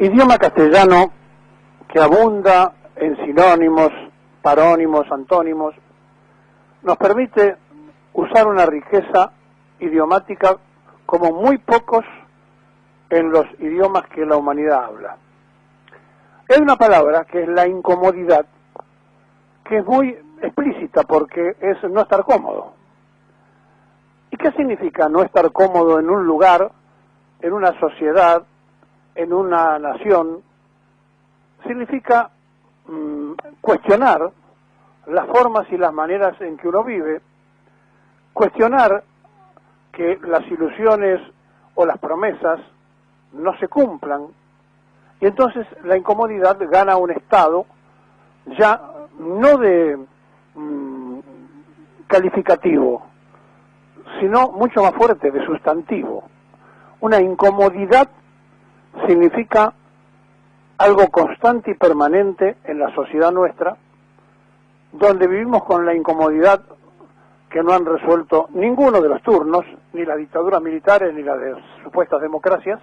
Idioma castellano que abunda en sinónimos, parónimos, antónimos, nos permite usar una riqueza idiomática como muy pocos en los idiomas que la humanidad habla. Hay una palabra que es la incomodidad, que es muy explícita porque es no estar cómodo. ¿Y qué significa no estar cómodo en un lugar, en una sociedad, en una nación? Significa cuestionar las formas y las maneras en que uno vive, cuestionar que las ilusiones o las promesas no se cumplan, y entonces la incomodidad gana un estado ya no de calificativo, sino mucho más fuerte, de sustantivo. Una incomodidad significa algo constante y permanente en la sociedad nuestra, donde vivimos con la incomodidad que no han resuelto ninguno de los turnos, ni las dictaduras militares, ni las de supuestas democracias,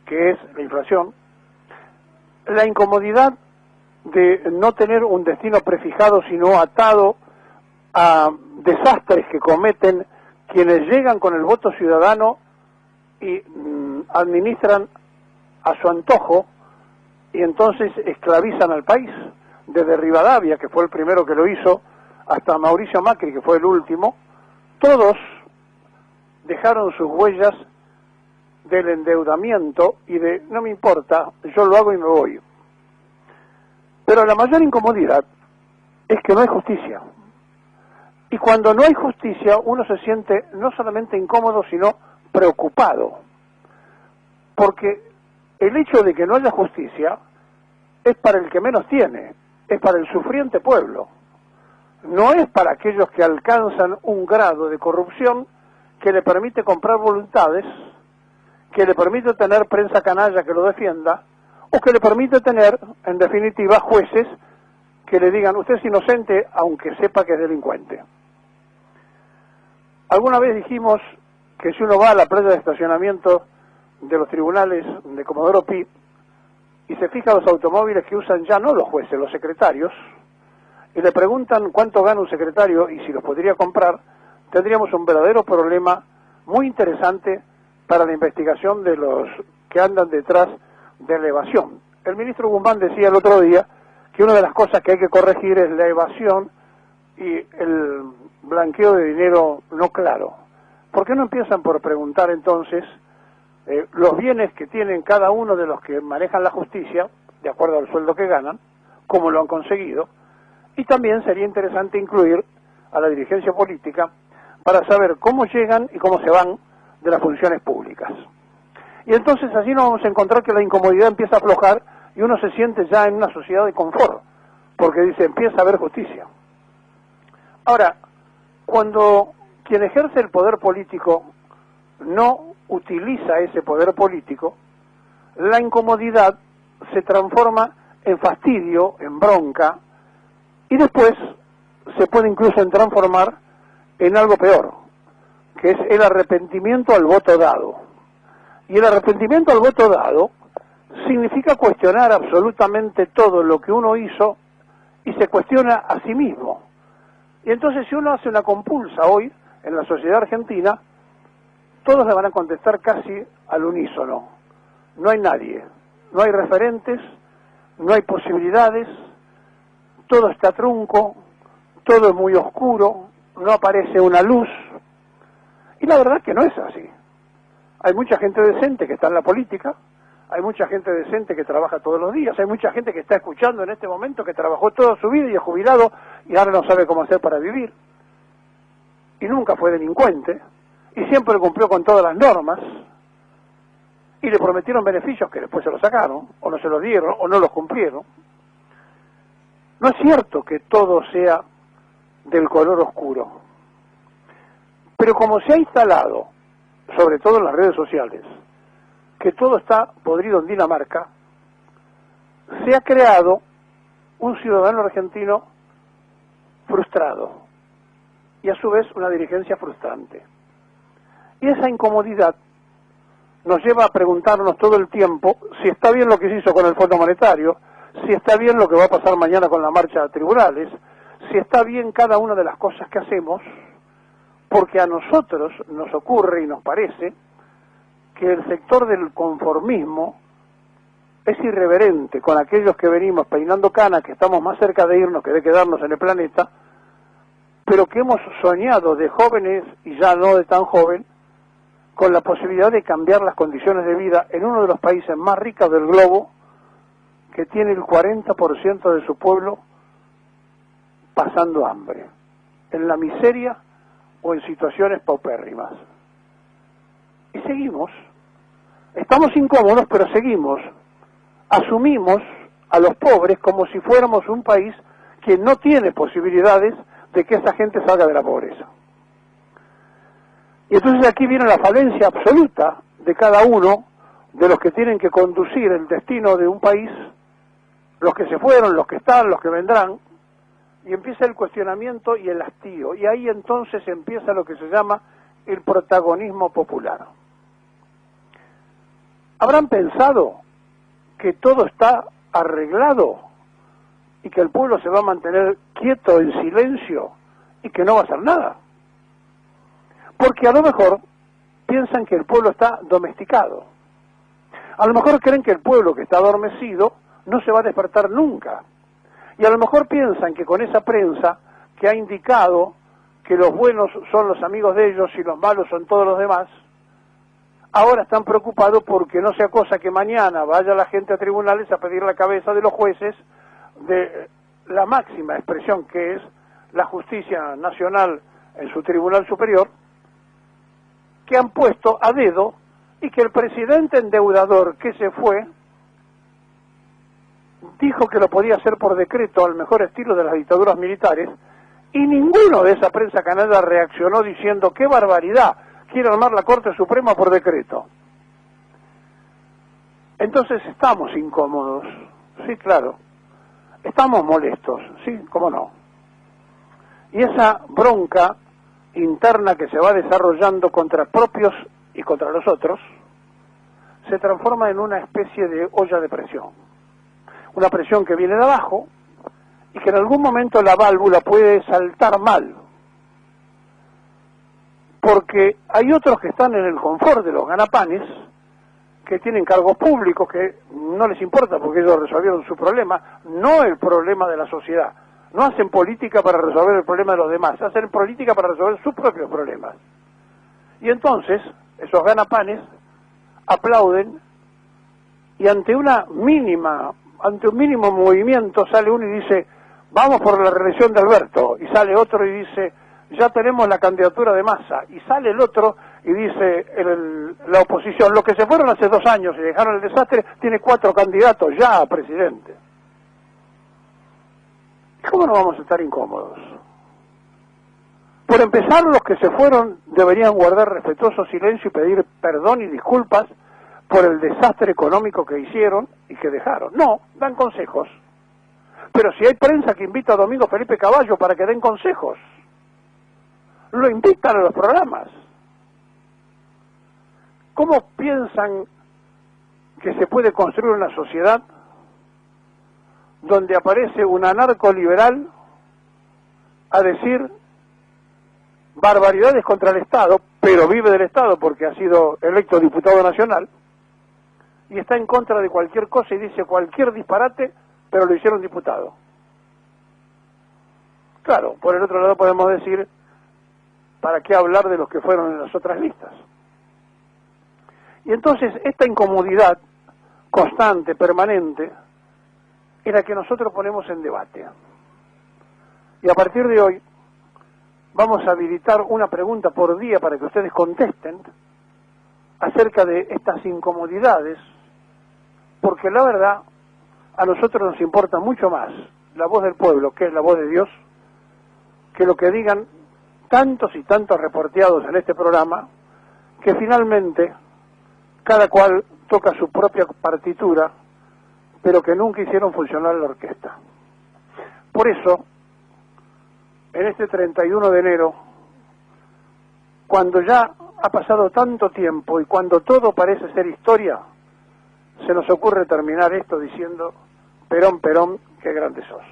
que es la inflación, la incomodidad de no tener un destino prefijado, sino atado a desastres que cometen quienes llegan con el voto ciudadano y administran a su antojo, y entonces esclavizan al país, desde Rivadavia, que fue el primero que lo hizo, hasta Mauricio Macri, que fue el último. Todos dejaron sus huellas del endeudamiento y de no me importa, yo lo hago y me voy. Pero la mayor incomodidad es que no hay justicia. Y cuando no hay justicia, uno se siente no solamente incómodo, sino preocupado. Porque el hecho de que no haya justicia es para el que menos tiene, es para el sufriente pueblo. No es para aquellos que alcanzan un grado de corrupción que le permite comprar voluntades, que le permite tener prensa canalla que lo defienda, o que le permite tener, en definitiva, jueces que le digan, usted es inocente, aunque sepa que es delincuente. Alguna vez dijimos que si uno va a la playa de estacionamiento de los tribunales de Comodoro Pi y se fija los automóviles que usan ya no los jueces, los secretarios, y le preguntan cuánto gana un secretario y si los podría comprar, tendríamos un verdadero problema muy interesante para la investigación de los que andan detrás de la evasión. El ministro Guzmán decía el otro día que una de las cosas que hay que corregir es la evasión y el blanqueo de dinero no claro. ¿Por qué no empiezan por preguntar entonces los bienes que tienen cada uno de los que manejan la justicia, de acuerdo al sueldo que ganan, cómo lo han conseguido? Y también sería interesante incluir a la dirigencia política para saber cómo llegan y cómo se van de las funciones públicas. Y entonces así nos vamos a encontrar que la incomodidad empieza a aflojar y uno se siente ya en una sociedad de confort, porque dice, empieza a haber justicia. Ahora, cuando quien ejerce el poder político no utiliza ese poder político, la incomodidad se transforma en fastidio, en bronca, y después se puede incluso transformar en algo peor, que es el arrepentimiento al voto dado. Y el arrepentimiento al voto dado significa cuestionar absolutamente todo lo que uno hizo y se cuestiona a sí mismo. Y entonces si uno hace una compulsa hoy en la sociedad argentina, todos le van a contestar casi al unísono. No hay nadie, no hay referentes, no hay posibilidades, todo está trunco, todo es muy oscuro, no aparece una luz. Y la verdad es que no es así. Hay mucha gente decente que está en la política, hay mucha gente decente que trabaja todos los días, hay mucha gente que está escuchando en este momento que trabajó toda su vida y es jubilado y ahora no sabe cómo hacer para vivir. Y nunca fue delincuente, y siempre cumplió con todas las normas, y le prometieron beneficios que después se los sacaron, o no se los dieron, o no los cumplieron. No es cierto que todo sea del color oscuro, pero como se ha instalado, sobre todo en las redes sociales, que todo está podrido en Dinamarca, se ha creado un ciudadano argentino frustrado y a su vez una dirigencia frustrante. Y esa incomodidad nos lleva a preguntarnos todo el tiempo si está bien lo que se hizo con el Fondo Monetario, si está bien lo que va a pasar mañana con la marcha a tribunales, si está bien cada una de las cosas que hacemos, porque a nosotros nos ocurre y nos parece que el sector del conformismo es irreverente con aquellos que venimos peinando canas, que estamos más cerca de irnos que de quedarnos en el planeta, pero que hemos soñado de jóvenes y ya no de tan joven, con la posibilidad de cambiar las condiciones de vida en uno de los países más ricos del globo, que tiene el 40% de su pueblo pasando hambre, en la miseria o en situaciones paupérrimas. Y seguimos, estamos incómodos, pero seguimos, asumimos a los pobres como si fuéramos un país que no tiene posibilidades de que esa gente salga de la pobreza. Y entonces aquí viene la falencia absoluta de cada uno de los que tienen que conducir el destino de un país, los que se fueron, los que están, los que vendrán, y empieza el cuestionamiento y el hastío, y ahí entonces empieza lo que se llama el protagonismo popular. ¿Habrán pensado que todo está arreglado y que el pueblo se va a mantener quieto, en silencio, y que no va a hacer nada? Porque a lo mejor piensan que el pueblo está domesticado. A lo mejor creen que el pueblo que está adormecido no se va a despertar nunca. Y a lo mejor piensan que con esa prensa que ha indicado que los buenos son los amigos de ellos y los malos son todos los demás, ahora están preocupados porque no sea cosa que mañana vaya la gente a tribunales a pedir la cabeza de los jueces de la máxima expresión que es la justicia nacional en su tribunal superior, que han puesto a dedo y que el presidente endeudador que se fue dijo que lo podía hacer por decreto al mejor estilo de las dictaduras militares, y ninguno de esa prensa canalla reaccionó diciendo ¡qué barbaridad! Quiere armar la Corte Suprema por decreto. Entonces estamos incómodos, sí, claro, estamos molestos, sí, cómo no. Y esa bronca interna que se va desarrollando contra propios y contra los otros, se transforma en una especie de olla de presión. Una presión que viene de abajo y que en algún momento la válvula puede saltar mal. Porque hay otros que están en el confort de los ganapanes, que tienen cargos públicos, que no les importa porque ellos resolvieron su problema, no el problema de la sociedad. No hacen política para resolver el problema de los demás, hacen política para resolver sus propios problemas. Y entonces, esos ganapanes aplauden y ante un mínimo movimiento sale uno y dice, vamos por la reelección de Alberto, y sale otro y dice, ya tenemos la candidatura de Massa, y sale el otro y dice la oposición, los que se fueron hace 2 años y dejaron el desastre, tiene 4 candidatos ya a presidente. ¿Cómo no vamos a estar incómodos? Por empezar, los que se fueron deberían guardar respetuoso silencio y pedir perdón y disculpas por el desastre económico que hicieron y que dejaron. No, dan consejos. Pero si hay prensa que invita a Domingo Felipe Caballo para que den consejos, lo invitan a los programas. ¿Cómo piensan que se puede construir una sociedad donde aparece un anarcoliberal a decir barbaridades contra el Estado, pero vive del Estado porque ha sido electo diputado nacional, y está en contra de cualquier cosa y dice cualquier disparate, pero lo hicieron diputado? Claro, por el otro lado podemos decir, ¿para qué hablar de los que fueron en las otras listas? Y entonces esta incomodidad constante, permanente, es la que nosotros ponemos en debate. Y a partir de hoy vamos a habilitar una pregunta por día para que ustedes contesten acerca de estas incomodidades, porque la verdad a nosotros nos importa mucho más la voz del pueblo, que es la voz de Dios, que lo que digan tantos y tantos reporteados en este programa, que finalmente cada cual toca su propia partitura, pero que nunca hicieron funcionar la orquesta. Por eso, en este 31 de enero, cuando ya ha pasado tanto tiempo y cuando todo parece ser historia, se nos ocurre terminar esto diciendo: Perón, Perón, qué grande sos.